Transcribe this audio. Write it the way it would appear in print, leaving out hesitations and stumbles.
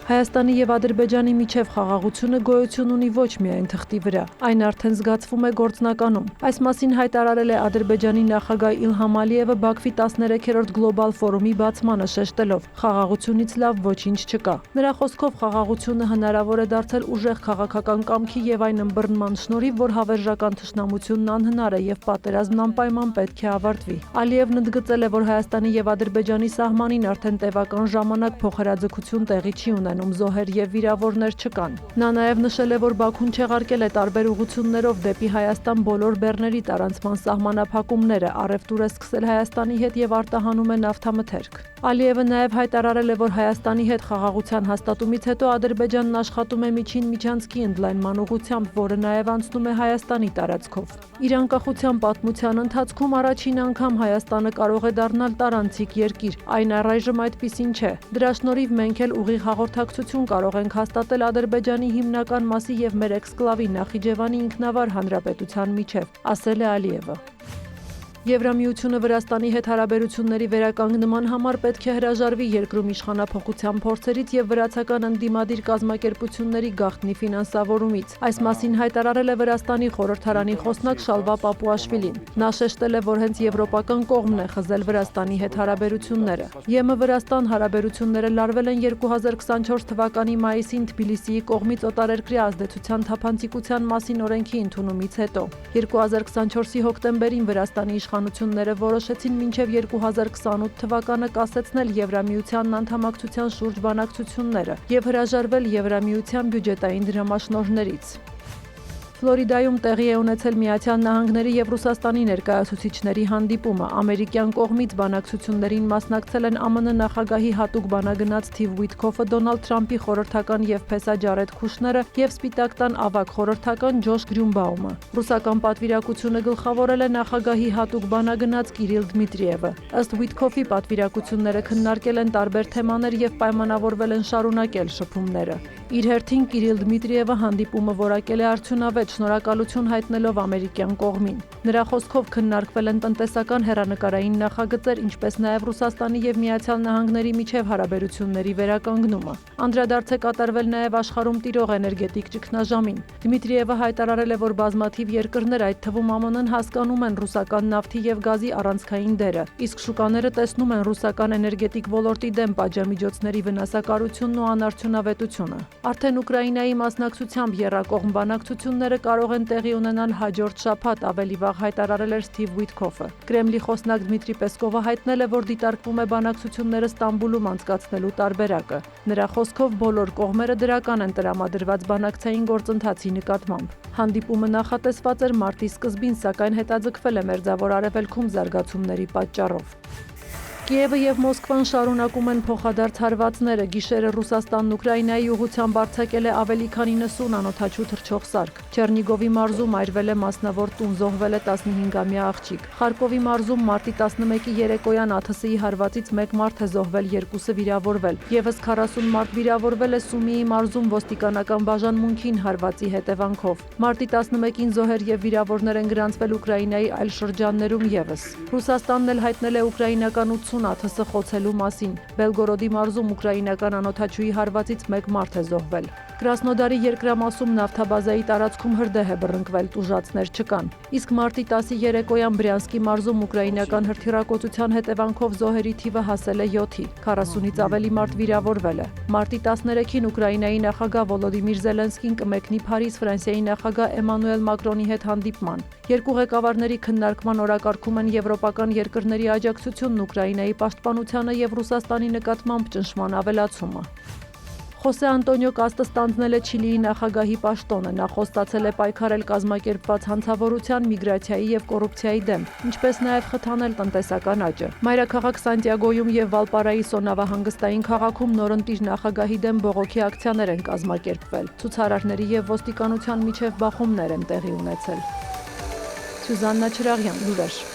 Հայաստանի եւ Ադրբեջանի միջև խաղաղությունը գոյություն ունի ոչ միայն թղթի վրա, այն արդեն զգացվում է գործնականում։ Այս մասին հայտարարել է Ադրբեջանի նախագահ Իլհամ Ալիևը Բաքվի 13-րդ գլոբալ ֆորումի բացմանը շեշտելով. խաղաղությունից լավ ոչինչ չկա։ Նրա խոսքով խաղաղությունը հնարավոր է դարձել ուժեղ քաղաքական կամքի եւ այն ըմբռնման շնորհիվ, որ հավերժական թշնամությունն անհնար է եւ պատերազմն անպայման պետք է ավարտվի։ Ալիևն ընդգծել է, որ Հայաստանի եւ Ադրբեջանի սահմանին արդեն տևական ժամանակ փոխհրաձգություն տեղի չի ունենում, զոհեր եւ վիրավորներ չկան։ Նա նաեւ նշել է, որ Բաքուն չեղարկել է տարբեր ուղղություններով դեպի Հայաստան բոլոր բեռների տարանցման սահմանափակումները, առևտուր է սկսել Հայաստանի հետ եւ արտահանում է նավթամթերք։ Ալիևը նաեւ հայտարարել է, որ Հայաստանի հետ խաղաղության հաստատումից հետո Ադրբեջանն աշխատում է միջին միջանցքի ընդլայնման ուղղությամբ, որը նաեւ անցնում է Հայաստանի տարածքով։ Իր անկախության պատմության ընթացքում առաջին անգամ Հայաստանը կարող է դառնալ տարանցիկ երկիր, այն առայժմ այդպիսին չէ։ Դրա շնորհիվ մենք էլ ուղիղ հաղորդակցություն կարող ենք հաստատել Ադրբեջանի հիմնական մասի եւ մեր էքսկլավի Նախիջևանի ինքնավար հանրապետության միջև, ասել է Ալիևը։ Եվրամիությունը Վրաստանի հետ հարաբերությունների վերականգնման համար պետք է հրաժարվի երկրում իշխանափոխության փորձերից եւ վրացական ընդդիմադիր կազմակերպությունների գաղտնի ֆինանսավորումից։ Այս մասին հայտարարել է Վրաստանի խորհրդարանի խոսնակ Շալվա Պապուաշվիլին։ Նա շեշտել է, որ հենց եվրոպական կողմն է խզել Վրաստանի հետ հարաբերությունները։ ԵՄ-Վրաստան հարաբերությունները լարվել են 2024 թվականի մայիսին Թբիլիսիի կողմից օտարերկրյա ազդեցության թափանցիկության մասին օրենքի ընդունումից հետո։ 2024-ի հոկտեմբերին Վրաստանի իշխանությունները որոշեցին մինչև 2028 թվականը կասեցնել Եվրամիությանն անդամակցության շուրջ բանակցությունները եւ հրաժարվել Եվրամիության բյուջետային դրամաշնորհներից։ Ֆլորիդայում տեղի է ունեցել Միացյալ Նահանգների եւ Ռուսաստանի ներկայացուցիչների հանդիպումը։ Ամերիկյան կողմից բանակցություններին մասնակցել են ԱՄՆ նախագահի հատուկ բանագնաց Սթիվ Ուիթքոֆը, Դոնալդ Թրամփի խորհրդական եւ փեսա Ջարեդ Քուշները եւ Սպիտակ տան ավագ խորհրդական Ջոշ Գրյունբաումը։ Ռուսական պատվիրակությունը գլխավորել է նախագահի հատուկ բանագնաց Կիրիլ Դմիտրիևը։ Ըստ Ուիթքոֆի պատվիրակությունները քննարկել են տարբեր թեմաներ եւ պայմանավորվել են շարունակել շփումները։ Իր հերթին Կիրիլ Դմիտրիևը հանդիպումը որակել է արդյունավետ, շնորհակալություն հայտնելով ամերիկյան կողմին։ Նրա խոսքով քննարկվել են տնտեսական հեռանկարային նախագծեր, ինչպես նաև Ռուսաստանի եւ Միացյալ Նահանգների միջև հարաբերությունների վերականգնումը։ Անդրադարձ է կատարվել նաև աշխարհում տիրող էներգետիկ ճգնաժամին։ Դմիտրիևը հայտարարել է, որ բազմաթիվ երկրներ, այդ թվում ԱՄՆ-ն, հասկանում են ռուսական նավթի եւ գազի առանցքային դերը, իսկ շուկաները տեսնում են ռուսական էներգետիկ ոլորտի դեմ պատժամիջոցների վնասակարությունն ու անարդյունավետությունը։ Արդեն Ուկրաինայի մասնակցությամբ եռակողմ բանակցությունները կարող են տեղի ունենալ հաջորդ շաբաթ, ավելի վաղ հայտարարել էր Սթիվ Ուիթքոֆը։ Կրեմլի խոսնակ Դմիտրի Պեսկովը հայտնել է, որ դիտարկվում է բանակցությունները Ստամբուլում անցկացնելու տարբերակը։ Նրա խոսքով բոլոր կողմերը դրական են տրամադրված բանակցային գործընթացի նկատմամբ։ Հանդիպումը նախատեսված էր մարտի սկզբին, սակայն հետաձգվել է Մերձավոր Արևելքում զարգացումների պատճառով։ Կիևը եւ Մոսկվան շարունակում են փոխադարձ հարվածները։ Գիշերը Ռուսաստանն Ուկրաինայի ուղղությամբ արձակել է ավելի քան 90 անօդաչու թռչող սարք։ Չեռնիգովի մարզում այրվել է մասնավոր տուն, զոհվել է 15-ամյա աղջիկ։ Խարկովի մարզում մարտի 11-ի երեկոյան ԱԹՍ-ի հարվածից 1 մարդ է զոհվել, 2-ը վիրավորվել։ Եվս 40 մարդ վիրավորվել է Սումիի մարզում ոստիկանական բաժանմունքին հարվածի հետևանքով։ Մարտի 11-ին զոհեր եւ վիրավորներ են գրանցվել Ուկրաինայի այլ շրջաններում եւս։ Ռուսաստանն էլ հայտնել է ուկրաինական 80 ԱԹՍ խոցելու մասին։ Բելգորոդի մարզում ուկրաինական անօդաչուի հարվածից 1 մարդ է զոհվել։ Կրասնոդարի երկրամասում նավթաբազայի տարածքում հրդեհ է բռնկվել, տուժածներ չկան։ Իսկ մարտի 10-ի երեկոյան Բրյանսկի մարզում ուկրաինական հրթիռակոծության հետևանքով զոհերի թիվը հասել է 7-ի, 40-ից ավելի մարդ վիրավորվել է։ Մարտի 13-ին Ուկրաինայի նախագահ Վոլոդիմիր Զելենսկին կմեկնի Փարիզ Ֆրանսիայի նախագահ Էմանուել Մակրոնի հետ հանդիպման։ Երկու ղեկավարների քննարկման օրակարգում են եվրոպական երկրների աջակցությունն Ուկրաինայի պաշտպանությանը եւ Ռուսաստանի նկատմամբ ճնշման ավելացումը։ Խոսե Անտոնիո Կաստը ստանձնել է Չիլիի նախագահի պաշտոնը։ Նա խոստացել է պայքարել կազմակերպված հանցավորության, միգրացիայի եւ կոռուպցիայի դեմ, ինչպես նաեւ խթանել տնտեսական աճը։ Մայրաքաղաք Սանտիագոյում եւ Վալպարաիսո նավահանգստային քաղաքում նորընտիր նախագահի դեմ բողոքի ակցիաներ են կազմակերպվել։ Ցուցարարների եւ ոստիկանության միջև բախումներ են տեղի ունեցել։ Սյուզաննա Չրաղյան, լուրեր։